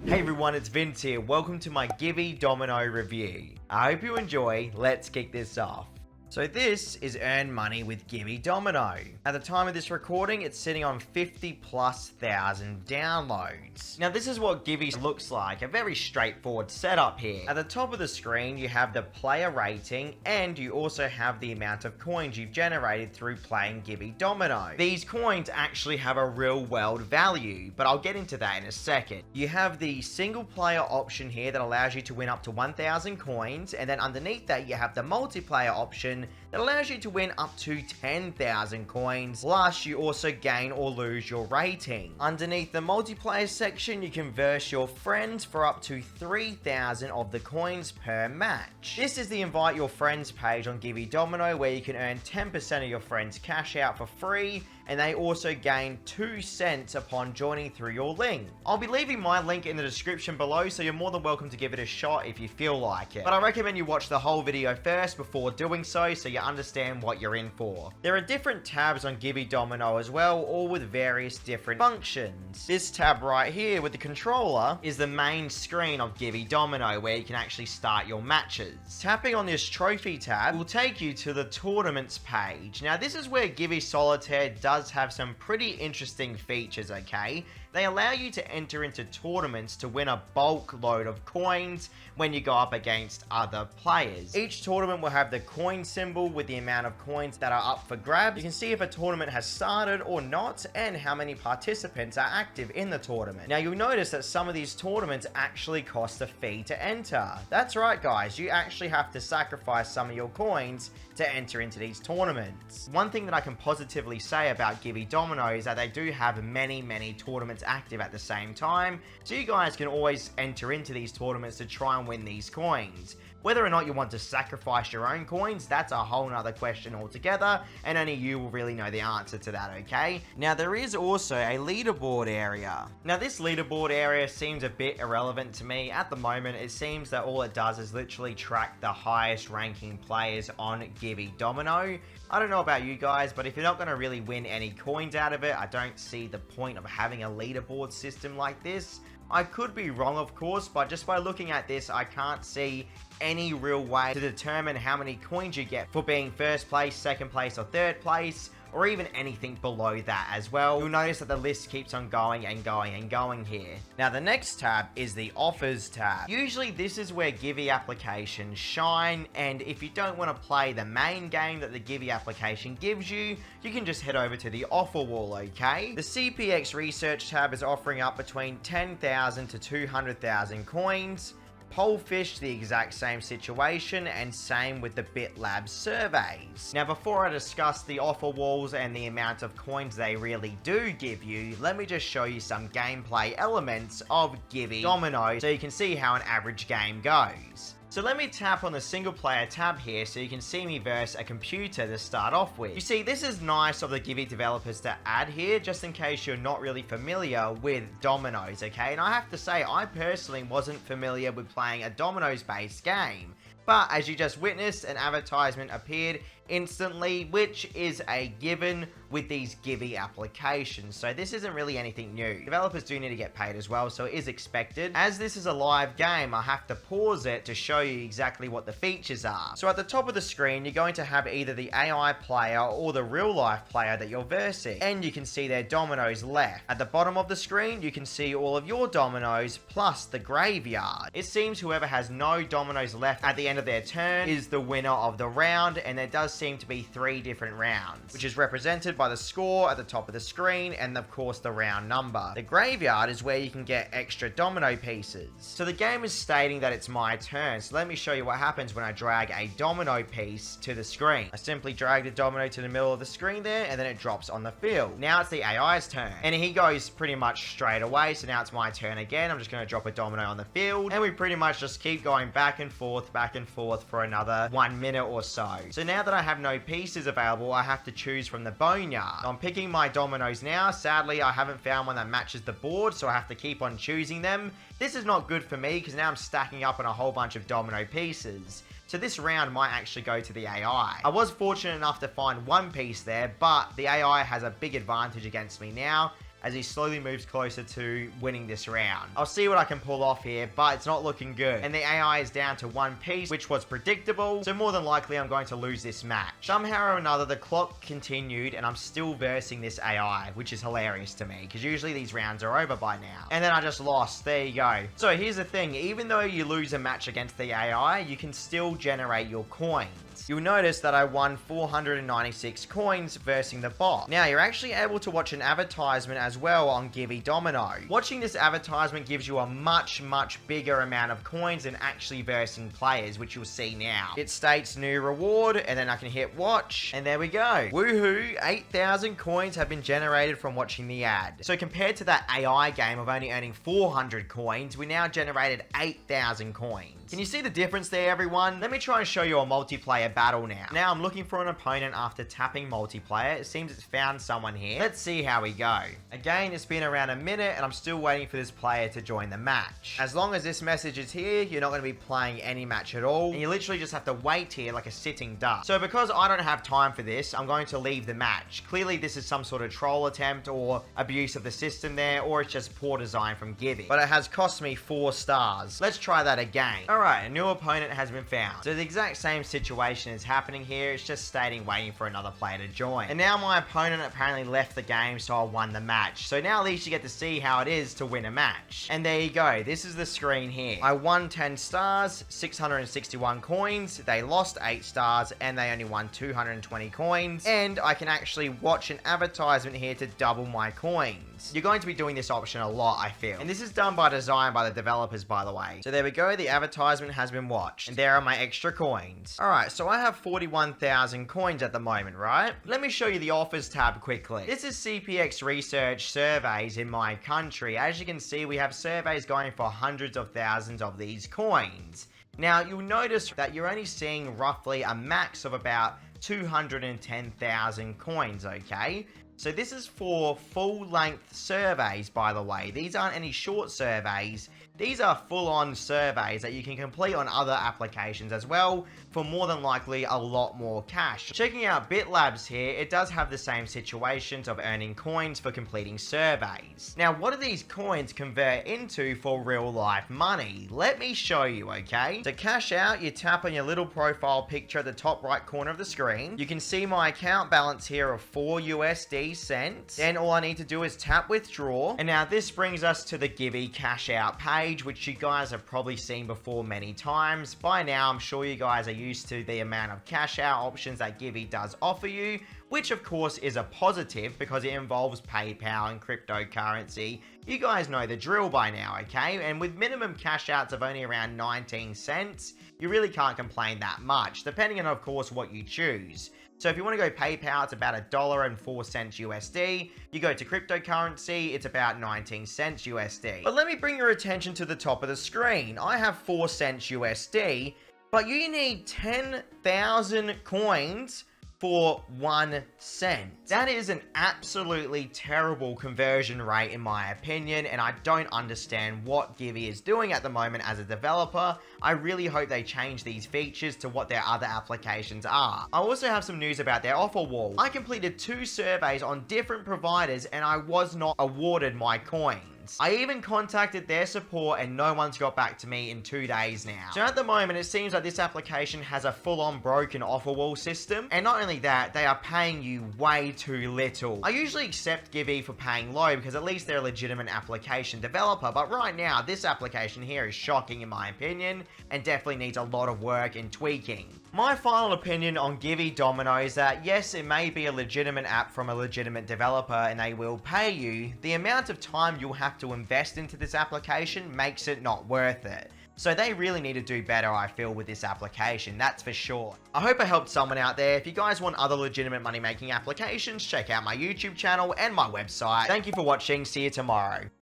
Hey everyone, it's Vince here. Welcome to my Givvy Domino review. I hope you enjoy. Let's kick this off. So this is earn money with Givvy Domino. At the time of this recording, it's sitting on 50,000+ downloads. Now this is what Givvy looks like, a very straightforward setup here. At the top of the screen, you have the player rating, and you also have the amount of coins you've generated through playing Givvy Domino. These coins actually have a real world value, but I'll get into that in a second. You have the single player option here that allows you to win up to 1,000 coins, and then underneath that you have the multiplayer option that allows you to win up to 10,000 coins, plus you also gain or lose your rating. Underneath the multiplayer section, you can verse your friends for up to 3,000 of the coins per match. This is the invite your friends page on Givvy Domino, where you can earn 10% of your friends cash out for free, and they also gain 2 cents upon joining through your link. I'll be leaving my link in the description below, so you're more than welcome to give it a shot if you feel like it. But I recommend you watch the whole video first before doing so you understand what you're in for. There are different tabs on Givvy Domino as well, all with various different functions. This tab right here with the controller is the main screen of Givvy Domino, where you can actually start your matches. Tapping on this trophy tab will take you to the tournaments page. Now this is where Givvy Solitaire does have some pretty interesting features, okay? They allow you to enter into tournaments to win a bulk load of coins when you go up against other players. Each tournament will have the coin symbol with the amount of coins that are up for grabs. You can see if a tournament has started or not, and how many participants are active in the tournament. Now you'll notice that some of these tournaments actually cost a fee to enter. That's right guys, you actually have to sacrifice some of your coins to enter into these tournaments. One thing that I can positively say about Givvy Domino is that they do have many tournaments active at the same time, so you guys can always enter into these tournaments to try and win these coins. Whether or not you want to sacrifice your own coins, that's a whole nother question altogether, and only you will really know the answer to that, okay? Now there is also a leaderboard area. Now this leaderboard area seems a bit irrelevant to me. At the moment, it seems that all it does is literally track the highest ranking players on Givvy Domino. I don't know about you guys, but if you're not going to really win any coins out of it, I don't see the point of having a leaderboard system like this. I could be wrong, of course, but just by looking at this, I can't see any real way to determine how many coins you get for being first place, second place, or third place, or even anything below that as well. You'll notice that the list keeps on going and going and going here. Now the next tab is the offers tab. Usually this is where Givvy applications shine, and if you don't want to play the main game that the Givvy application gives you, you can just head over to the offer wall, okay? The CPX research tab is offering up between 10,000 to 200,000 coins. Polefish, the exact same situation, and same with the BitLab surveys. Now before I discuss the offer walls and the amount of coins they really do give you, let me just show you some gameplay elements of Givvy Domino so you can see how an average game goes. So let me tap on the single player tab here so you can see me verse a computer to start off with. You see, this is nice of the Givvy developers to add here, just in case you're not really familiar with Dominoes, okay? And I have to say, I personally wasn't familiar with playing a Dominoes based game. But as you just witnessed, an advertisement appeared instantly, which is a given with these Givvy applications. So this isn't really anything new. Developers do need to get paid as well, so it is expected. As this is a live game, I have to pause it to show you exactly what the features are. So at the top of the screen, you're going to have either the AI player or the real life player that you're versing, and you can see their dominoes left. At the bottom of the screen, you can see all of your dominoes plus the graveyard. It seems whoever has no dominoes left at the end of their turn is the winner of the round, and there does seem to be 3 different rounds, which is represented by the score at the top of the screen and of course the round number. The graveyard is where you can get extra domino pieces. So the game is stating that it's my turn, so let me show you what happens when I drag a domino piece to the screen. I simply drag the domino to the middle of the screen there, and then it drops on the field. Now it's the AI's turn, and he goes pretty much straight away, so now it's my turn again. I'm just going to drop a domino on the field, and we pretty much just keep going back and forth for another 1 minute or so. So now that I have no pieces available, I have to choose from the boneyard. I'm picking my dominoes now. Sadly, I haven't found one that matches the board, so I have to keep on choosing them. This is not good for me because now I'm stacking up on a whole bunch of domino pieces. So this round might actually go to the AI. I was fortunate enough to find one piece there, but the AI has a big advantage against me now. as he slowly moves closer to winning this round. I'll see what I can pull off here, but it's not looking good. And the AI is down to one piece, which was predictable, so more than likely I'm going to lose this match. Somehow or another, the clock continued, and I'm still versing this AI, which is hilarious to me, because usually these rounds are over by now. And then I just lost. There you go. So here's the thing, even though you lose a match against the AI, you can still generate your coins. You'll notice that I won 496 coins versing the bot. Now, you're actually able to watch an advertisement as well on Givvy Domino. Watching this advertisement gives you a much bigger amount of coins than actually versing players, which you'll see now. It states new reward, and then I can hit watch, and there we go. Woohoo, 8,000 coins have been generated from watching the ad. So compared to that AI game of only earning 400 coins, we now generated 8,000 coins. Can you see the difference there, everyone? Let me try and show you a multiplayer battle now. Now I'm looking for an opponent after tapping multiplayer. It seems it's found someone here. Let's see how we go. Again, it's been around a minute and I'm still waiting for this player to join the match. As long as this message is here, you're not going to be playing any match at all. And you literally just have to wait here like a sitting duck. So because I don't have time for this, I'm going to leave the match. Clearly this is some sort of troll attempt or abuse of the system there, or it's just poor design from Givvy. But it has cost me 4 stars. Let's try that again. Alright, a new opponent has been found. So the exact same situation is happening here. It's just stating waiting for another player to join. And now my opponent apparently left the game, so I won the match. So now at least you get to see how it is to win a match. And there you go. This is the screen here. I won 10 stars, 661 coins. They lost 8 stars and they only won 220 coins. And I can actually watch an advertisement here to double my coins. You're going to be doing this option a lot, I feel. And this is done by design by the developers, by the way. So there we go. The advertisement has been watched. And there are my extra coins. Alright, so I have 41,000 coins at the moment, right? Let me show you the offers tab quickly. This is CPX research surveys in my country. As you can see, we have surveys going for hundreds of thousands of these coins. Now, you'll notice that you're only seeing roughly a max of about 210,000 coins, okay? So this is for full-length surveys, by the way. These aren't any short surveys. These are full-on surveys that you can complete on other applications as well for more than likely a lot more cash. Checking out BitLabs here, it does have the same situations of earning coins for completing surveys. Now, what do these coins convert into for real-life money? Let me show you, okay? To cash out, you tap on your little profile picture at the top right corner of the screen. You can see my account balance here of 4 USD cents. Then all I need to do is tap withdraw. And now this brings us to the Givvy cash out page, which you guys have probably seen before many times. By now, I'm sure you guys are used to the amount of cash out options that Givvy does offer you, which of course is a positive because it involves PayPal and cryptocurrency. You guys know the drill by now, okay? And with minimum cash outs of only around 19 cents, you really can't complain that much, depending on, of course, what you choose. So if you want to go PayPal, it's about $1.04 USD. You go to cryptocurrency, it's about 19 cents USD. But let me bring your attention to the top of the screen. I have 4 cents USD, but you need 10,000 coins for 1 cent. That is an absolutely terrible conversion rate in my opinion, and I don't understand what Givvy is doing at the moment as a developer. I really hope they change these features to what their other applications are. I also have some news about their offer wall. I completed 2 surveys on different providers and I was not awarded my coins. I even contacted their support and no one's got back to me in 2 days now. So at the moment, it seems like this application has a full-on broken offer wall system. And not only that, they are paying you way too little. I usually accept Givvy for paying low because at least they're a legitimate application developer. But right now, this application here is shocking in my opinion and definitely needs a lot of work and tweaking. My final opinion on Givvy Domino is that yes, it may be a legitimate app from a legitimate developer and they will pay you. The amount of time you'll have to invest into this application makes it not worth it. So they really need to do better, I feel, with this application, that's for sure. I hope I helped someone out there. If you guys want other legitimate money-making applications, check out my YouTube channel and my website. Thank you for watching. See you tomorrow.